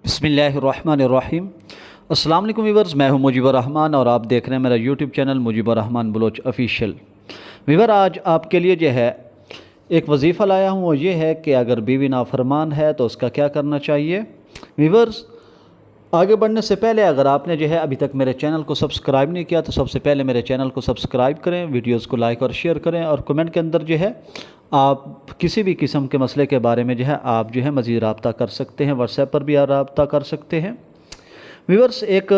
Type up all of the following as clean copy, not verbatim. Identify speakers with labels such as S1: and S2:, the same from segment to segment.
S1: بسم اللہ الرحمن الرحیم۔ السلام علیکم ویورز، میں ہوں مجیب الرحمن اور آپ دیکھ رہے ہیں میرا یوٹیوب چینل مجیب الرحمن بلوچ آفیشیل۔ ویور، آج آپ کے لیے جو ہے ایک وظیفہ لایا ہوں، وہ یہ ہے کہ اگر بیوی نافرمان ہے تو اس کا کیا کرنا چاہیے۔ ویورز، آگے بڑھنے سے پہلے اگر آپ نے جو ہے ابھی تک میرے چینل کو سبسکرائب نہیں کیا تو سب سے پہلے میرے چینل کو سبسکرائب کریں، ویڈیوز کو لائک اور شیئر کریں، اور کمنٹ کے اندر جو ہے آپ کسی بھی قسم کے مسئلے کے بارے میں جو ہے آپ جو ہے مزید رابطہ کر سکتے ہیں، واٹس ایپ پر بھی رابطہ کر سکتے ہیں۔ ویورز، ایک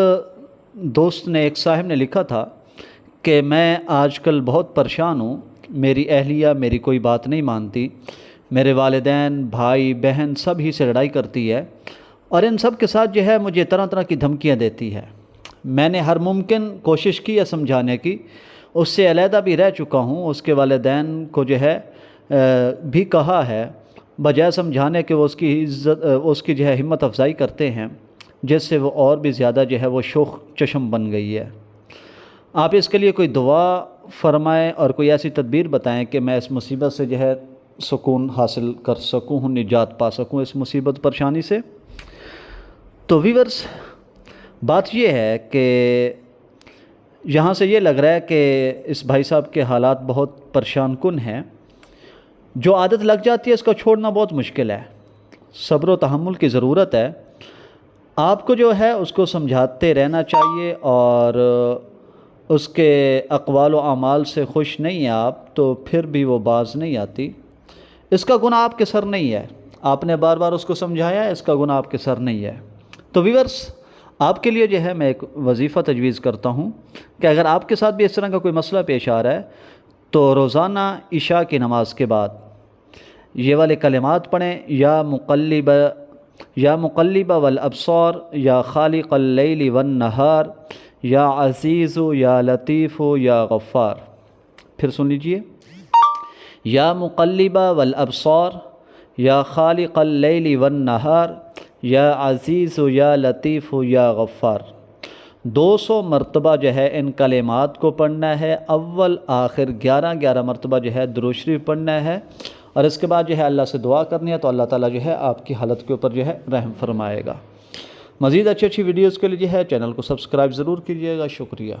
S1: دوست نے، ایک صاحب نے لکھا تھا کہ میں آج کل بہت پریشان ہوں، میری اہلیہ میری کوئی بات نہیں مانتی، میرے والدین، بھائی، بہن سب ہی سے لڑائی کرتی ہے، اور ان سب کے ساتھ جو ہے مجھے طرح طرح کی دھمکیاں دیتی ہے۔ میں نے ہر ممکن کوشش کی ہے سمجھانے کی، اس سے علیحدہ بھی رہ چکا ہوں، اس کے والدین کو جو ہے بھی کہا ہے، بجائے سمجھانے کے وہ اس کی جو ہے ہمت افزائی کرتے ہیں، جس سے وہ اور بھی زیادہ جو ہے وہ شوخ چشم بن گئی ہے۔ آپ اس کے لیے کوئی دعا فرمائیں اور کوئی ایسی تدبیر بتائیں کہ میں اس مصیبت سے جو ہے سکون حاصل کر سکوں، نجات پا سکوں اس مصیبت پریشانی سے۔ تو ویورز، بات یہ ہے کہ یہاں سے یہ لگ رہا ہے کہ اس بھائی صاحب کے حالات بہت پریشان کن ہیں۔ جو عادت لگ جاتی ہے اس کو چھوڑنا بہت مشکل ہے، صبر و تحمل کی ضرورت ہے۔ آپ کو جو ہے اس کو سمجھاتے رہنا چاہیے، اور اس کے اقوال و اعمال سے خوش نہیں ہیں آپ تو پھر بھی وہ باز نہیں آتی۔ اس کا گناہ آپ کے سر نہیں ہے، آپ نے بار بار اس کو سمجھایا ہے، اس کا گناہ آپ کے سر نہیں ہے۔ تو ویورز، آپ کے لیے جو ہے میں ایک وظیفہ تجویز کرتا ہوں کہ اگر آپ کے ساتھ بھی اس طرح کا کوئی مسئلہ پیش آ رہا ہے تو روزانہ عشاء کی نماز کے بعد یہ والے کلمات پڑھیں: یا مقلب والابصار، یا خالق اللیل والنہار، یا عزیز، یا لطیف، یا غفار۔ پھر سن لیجئے: یا مقلب والابصار، یا خالق اللیل والنہار، یا عزیز، یا لطیف، یا غفار۔ 200 مرتبہ جو ہے ان کلمات کو پڑھنا ہے، اول آخر 11 مرتبہ جو ہے درود شریف پڑھنا ہے، اور اس کے بعد جو ہے اللہ سے دعا کرنی ہے، تو اللہ تعالیٰ جو ہے آپ کی حالت کے اوپر جو ہے رحم فرمائے گا۔ مزید اچھی ویڈیوز کے لیے جو ہے چینل کو سبسکرائب ضرور کیجیے گا۔ شکریہ۔